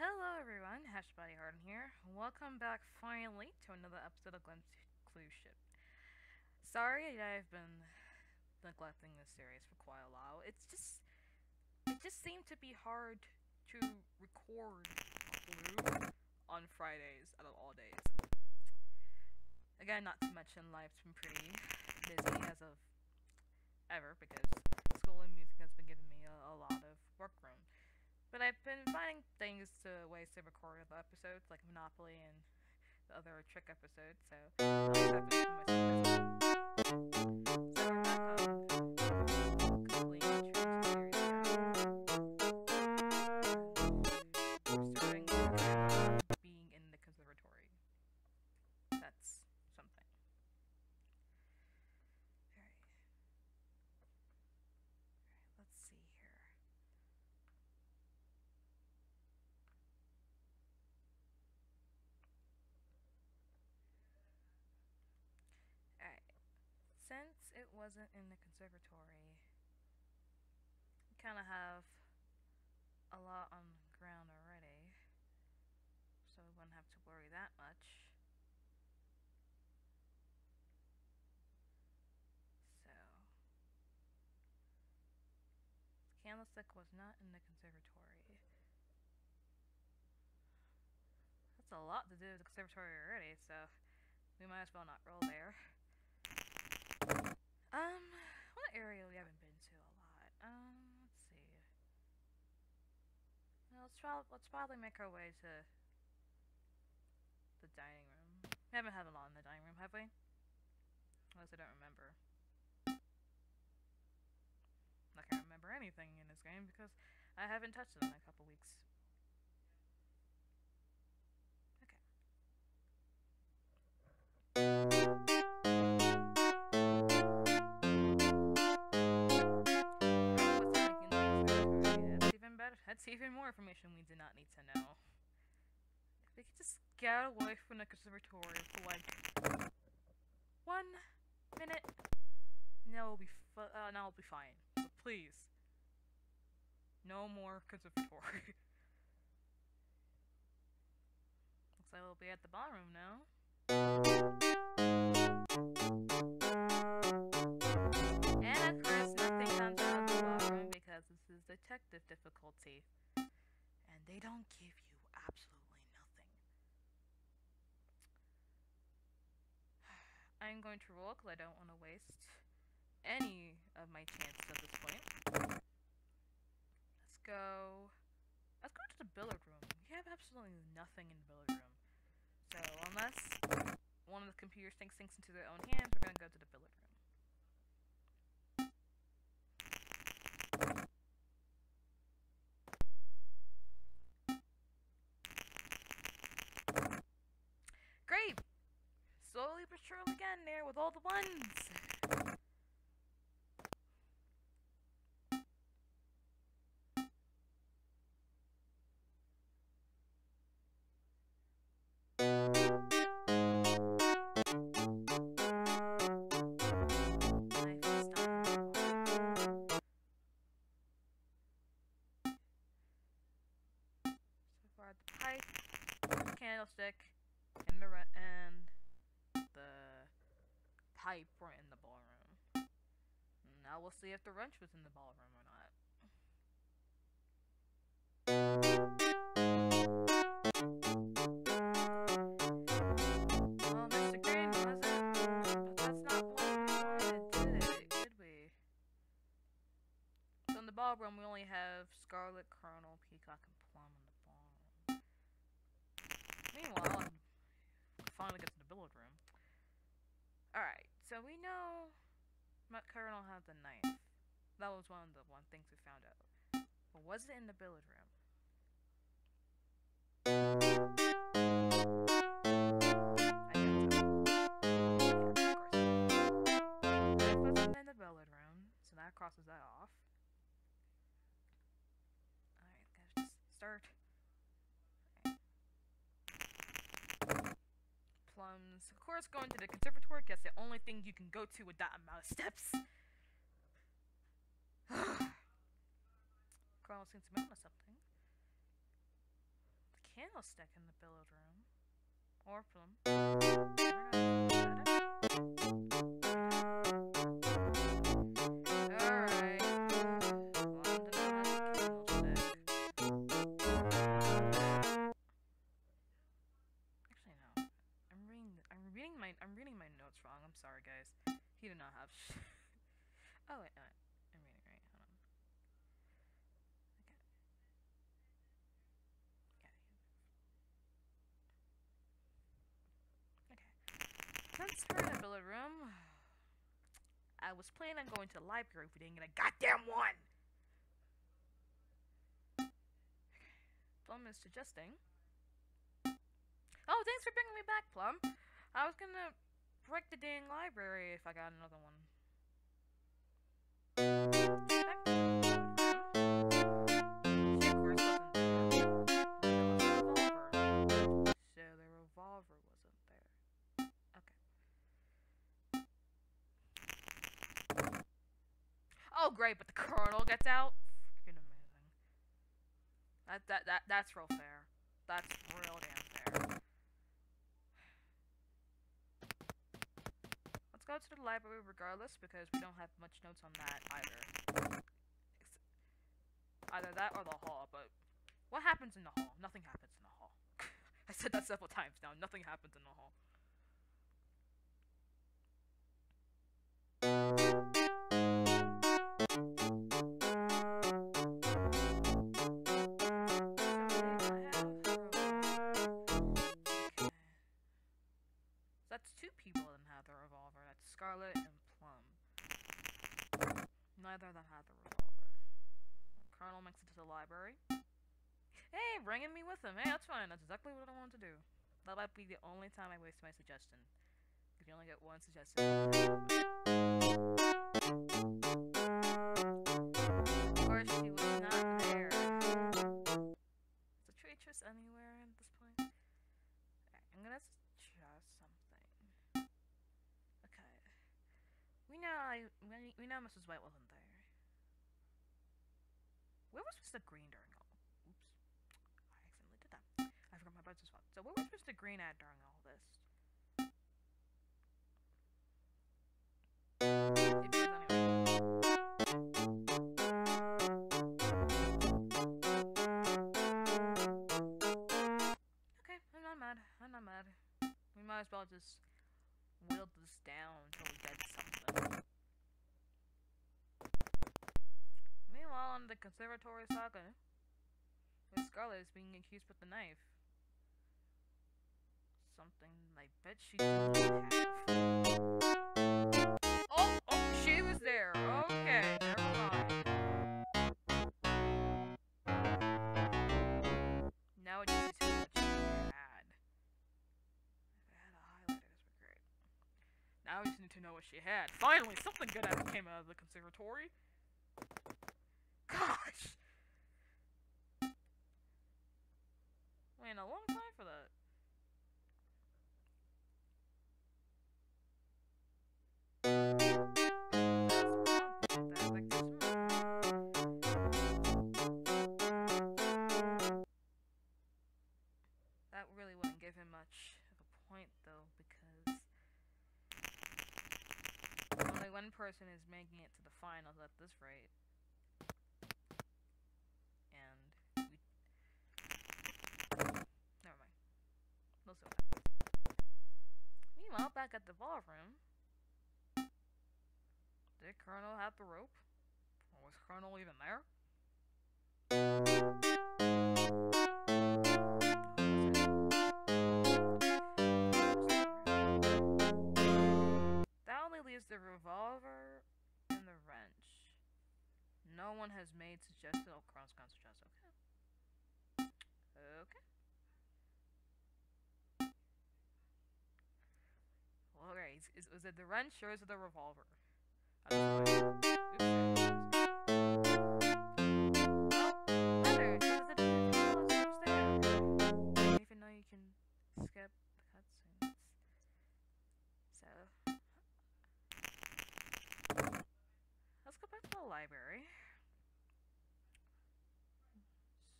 Hello everyone, Hashbody Harden here. Welcome back finally to another episode of Glimpse Clue Ship. Sorry I've been neglecting this series for quite a while. It just seemed to be hard to record Clue on Fridays out of all days. Again, not to mention life's been pretty busy as of ever because school and music has been giving me a lot of workroom. But I've been finding ways to record the episodes, like Monopoly and the other trick episodes, so I'll just have to do myself. So we're back on completing the Trinity series now. We're starting with being in the conservatory. That's something. Alright, let's see here. Alright, since it wasn't in the conservatory, we kind of have a lot on the ground already, so we wouldn't have to worry that much. So, the candlestick was not in the conservatory. That's a lot to do with the conservatory already, so we might as well not roll there. What area we haven't been to a lot? Let's see. Well, let's probably make our way to the dining room. We haven't had a lot in the dining room, have we? Unless I don't remember. I can't remember anything in this game because I haven't touched it in a couple weeks. Okay. That's even better. That's even more information we do not need to know. If we could just get away from the conservatory for like 1 minute, now we'll be fine. But please, no more conservatory. Looks like we'll be at the ballroom now. And of course, nothing comes out of the ballroom because this is detective difficulty. And they don't give you absolutely nothing. I'm going to roll because I don't want to waste any of my chances at this point. Let's go to the billiard room. We have absolutely nothing in the billiard room. So unless one of the computers sinks into their own hands, we're gonna go to the billiard room. Great! Slowly but surely getting there with all the ones! The pipe, the candlestick, and the pipe were in the ballroom. Now we'll see if the wrench was in the ballroom or not. Well, Mr. Green, was it? But that's not what we wanted, did we? So in the ballroom, we only have Scarlet, Colonel, Peacock, and Plum in the ballroom. Meanwhile, we finally get to the billiard room. Alright, so we know Colonel had the knife. That was one of the things we found out. But was it in the billiard room? I guess so. Yeah, of course. It wasn't in the billiard room, so that crosses that off. Alright, let's just start. Plums. Of course, going to the conservatory, guess the only thing you can go to with that amount of steps. Colonel seems to be onto something. The candlestick in the billiard room. Or plum. Alright. Actually, no. I'm reading my notes wrong. I'm sorry, guys. He did not have. Oh wait, no, I'm reading right. Hold on. Okay. Since we're in the billiard room, I was planning on going to the library if we didn't get a goddamn one. Plum is suggesting. Oh, thanks for bringing me back, Plum. I was gonna break the dang library if I got another one. She of course wasn't there. So the revolver wasn't there. Okay. Oh great, but the colonel gets out? Freaking amazing. That's real fair. That's real damn fair. Let's go to the library regardless because we don't have much notes on that either. Either that or the hall, but what happens in the hall? Nothing happens in the hall. I said that several times now. Nothing happens in the hall. That's two people that have the revolver. That's Scarlet and Plum. Neither of them had the revolver. The Colonel makes it to the library. Hey, bringing me with him. Hey, that's fine. That's exactly what I want to do. That might be the only time I waste my suggestion. If you only get one suggestion. Of course, she was not there. Is a traitress anywhere at this point? Okay, I'm gonna try something. Okay. We know Mrs. White wasn't there. Where was Mr. Green during all? Oops. I accidentally did that. I forgot my brother's spot. So where was Mr. Green at during all this? If he was anywhere. Okay, I'm not mad. I'm not mad. We might as well just whittle this down until we get something. Meanwhile, on the conservatory saga, Scarlet is being accused with the knife. Something I bet she didn't have. Oh, she was there. Okay, never mind. Now it just is what she had. If I had a highlighter, this would be great. Now we just need to know what she had. Finally, something good came out of the conservatory. Gosh! Waiting a long time for that. That really wouldn't give him much of a point, though, because only one person is making it to the finals at this rate. And we... Never mind. We'll see what happens. Meanwhile, back at the ballroom, did Colonel have the rope? Or was Colonel even there? That only leaves the revolver and the wrench. No one has made suggested. Oh, Colonel's gonna suggest. Okay. Okay. Well, alright. Is it the wrench or is it the revolver? Even though you can skip the cutscenes. So let's go back to the library.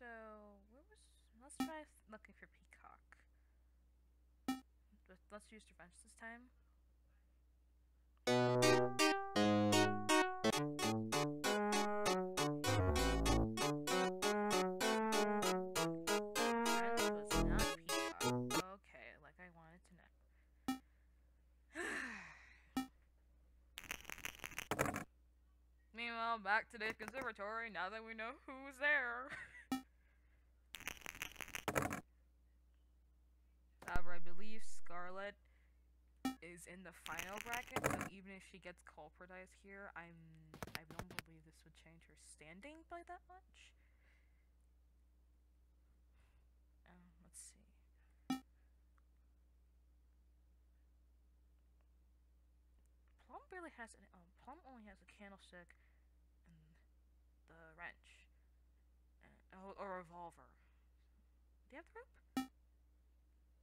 So let's try looking for let's use revenge this time. Revenge was not Peacock. Okay, like I wanted to know. Meanwhile, back to the conservatory now that we know who's there. However, I believe Scarlet is in the final bracket, so even if she gets culpritized here, I don't believe this would change her standing by that much. Let's see. Plum barely has an. Plum only has a candlestick and the wrench, or a revolver. Do you have the rope?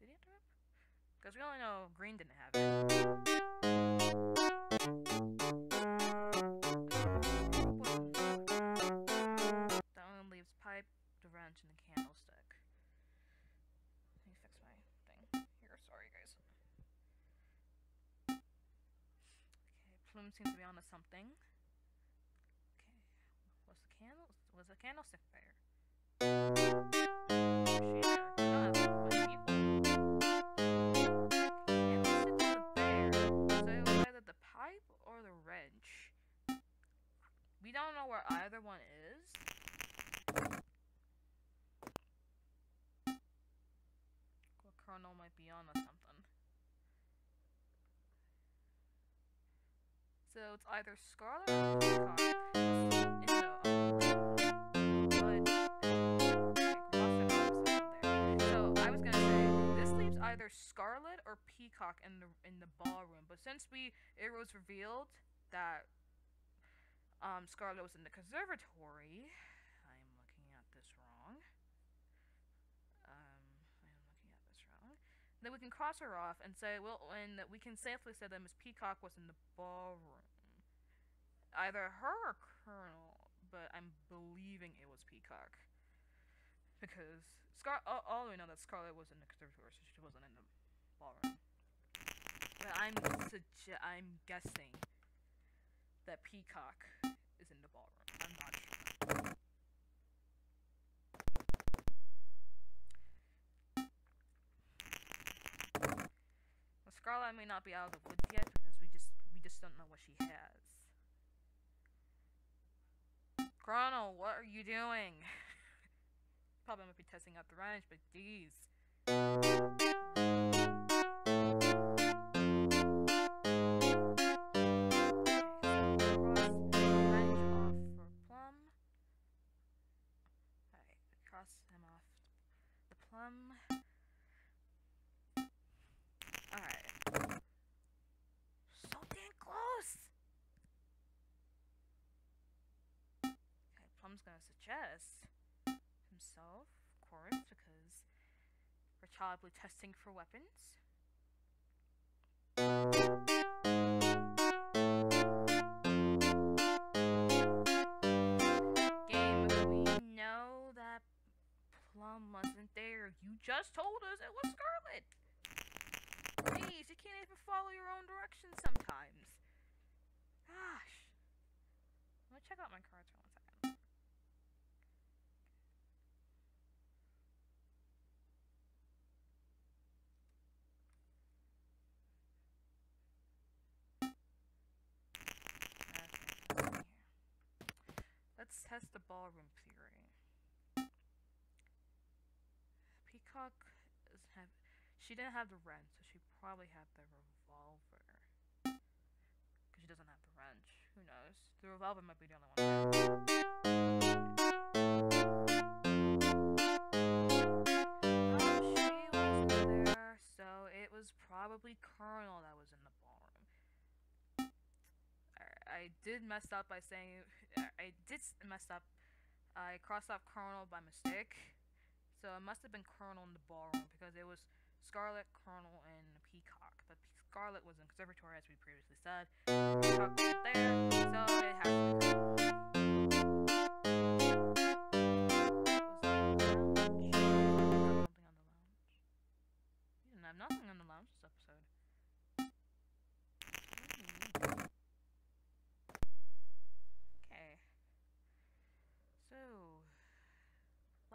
Did he have the rope? Because we only know Green didn't have it. That only leaves pipe, the wrench, and the candlestick. Let me fix my thing. Here, sorry guys. Okay, Plume seems to be onto something. Okay, was the candlestick there? We don't know where either one is. Well, Colonel might be on to something. So it's either Scarlet or Peacock. So I was gonna say this leaves either Scarlet or Peacock in the ballroom. But since it was revealed that Scarlet was in the conservatory. I'm looking at this wrong. Then we can cross her off and say, well, and we can safely say that Miss Peacock was in the ballroom. Either her or Colonel, but I'm believing it was Peacock. Because all we know that Scarlet was in the conservatory, so she wasn't in the ballroom. But I'm guessing that Peacock is in the ballroom. I'm not sure. Well, Scarlet may not be out of the woods yet because we just don't know what she has. Colonel, what are you doing? Probably might be testing out the wrench, but geez. Alright. So dang close! Okay, Plum's gonna suggest himself, of course, because we're probably testing for weapons. Game, we know that Plum wasn't there. You just told us it was Scarlet! Please, you can't even follow your own directions sometimes. Gosh. Let me check out my cards for 1 second. Okay, let's test the ballroom theory. Peacock she didn't have the wrench, so she probably had the revolver. Because she doesn't have the wrench. Who knows? The revolver might be the only one. She wasn't there, so it was probably Colonel that was in the ballroom. I did mess up by saying... I crossed off Colonel by mistake. So it must have been Colonel in the ballroom because it was Scarlet, Colonel, and Peacock. But Scarlet was in conservatory, as we previously said. Peacock wasn't there, so it has to be Colonel. We didn't have nothing on the lounge this episode.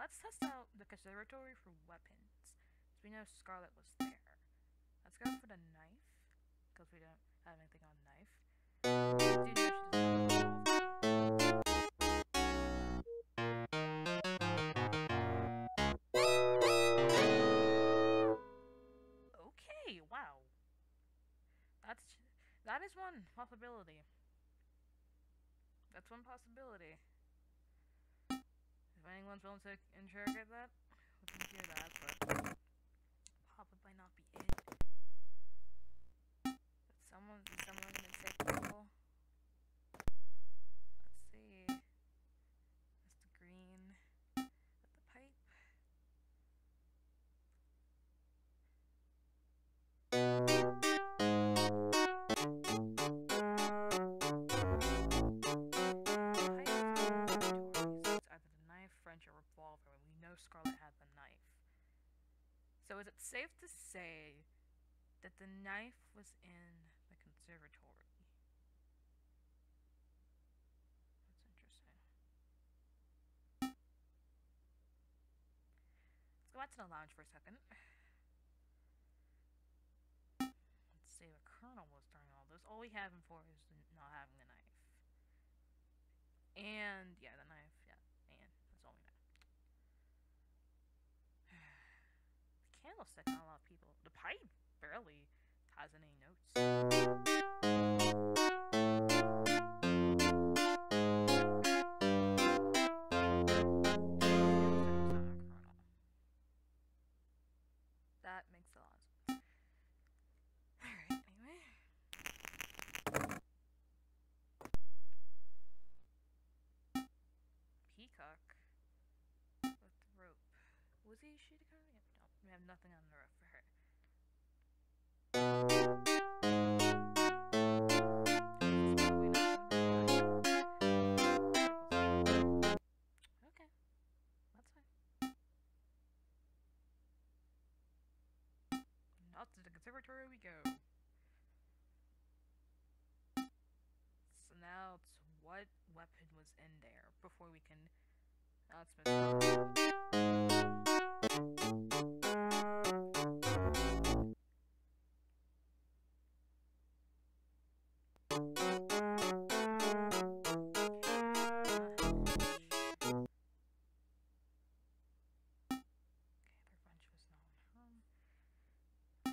let's test out the conservatory for weapons. So we know Scarlet was there. Let's go for the knife, because we don't have anything on knife. I do know she Okay, wow. That is one possibility. That's one possibility. If anyone's willing to interrogate that, we can do that, but probably not be it. But someone gonna take people. Let's see. That's the green. With the pipe. Scarlet had the knife. So is it safe to say that the knife was in the conservatory? That's interesting. Let's go back to the lounge for a second. Let's see what Colonel was during all this. All we have him for is not having the knife. And, yeah, the knife, yeah. And, that's all we know. The candlestick, not a lot of people. The pipe barely has any notes. That makes a lot of sense. Alright, anyway. Peacock with the rope. Was he shooting her? Yep, no. We have nothing on the rope for her. Okay, that's fine. Out to the conservatory we go. So now it's what weapon was in there before we can. Now it's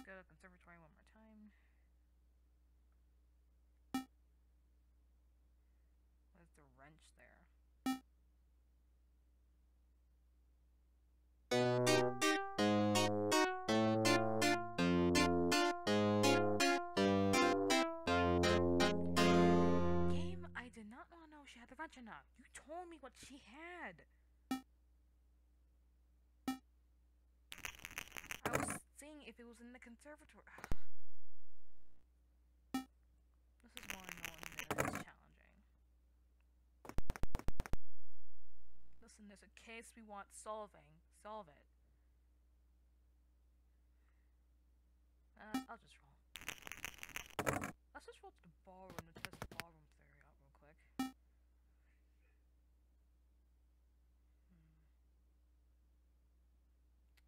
go to the conservatory one more time. Where's the wrench there? Game, I did not want to know if she had the wrench or not. You told me what she had. I was seeing if it was in the conservatory. This is more annoying than it is challenging. Listen, there's a case we want solving. Solve it. I'll just roll. Let's just roll to the ballroom to test the ballroom theory out real quick.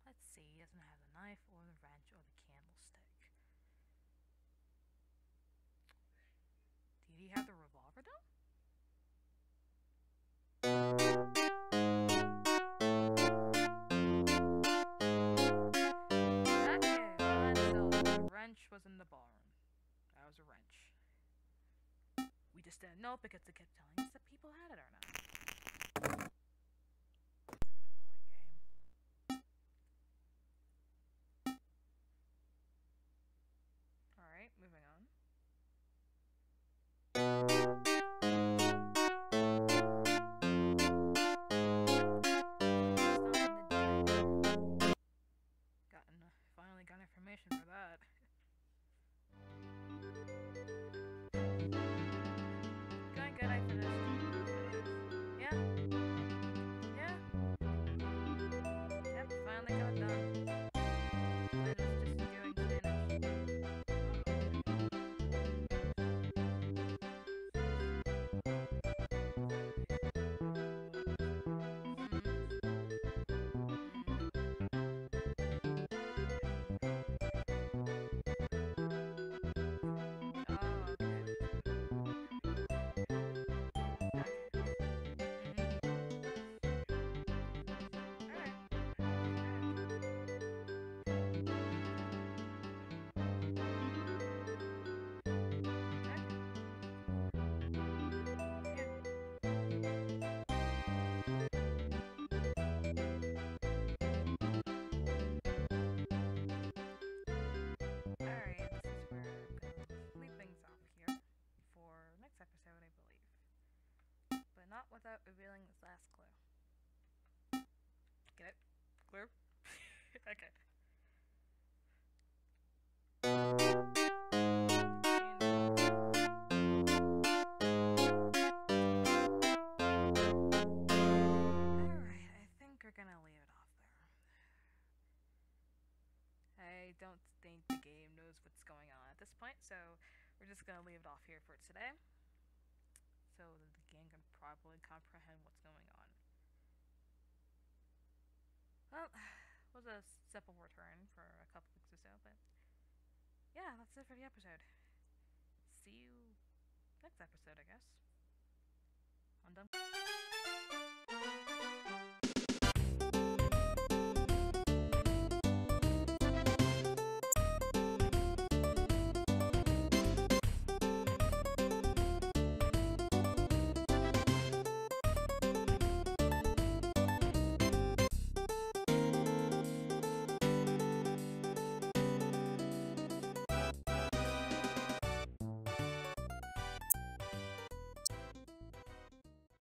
Let's see, he doesn't have the knife or the wrench or the candlestick. Did he have the revolver though? Okay, well the wrench was in the ballroom. That was a wrench. We just didn't know because they kept telling us that people had it or not. Alright, moving on. Finally got information for that. Going good, I finished. not without revealing this last clue. Get it? Clear? Okay. Alright, I think we're gonna leave it off there. I don't think the game knows what's going on at this point, so we're just gonna leave it off here for today, so that the game can properly comprehend what's going on. Well, it was a simple return for a couple weeks or so, but yeah, that's it for the episode. See you next episode, I guess. I'm done.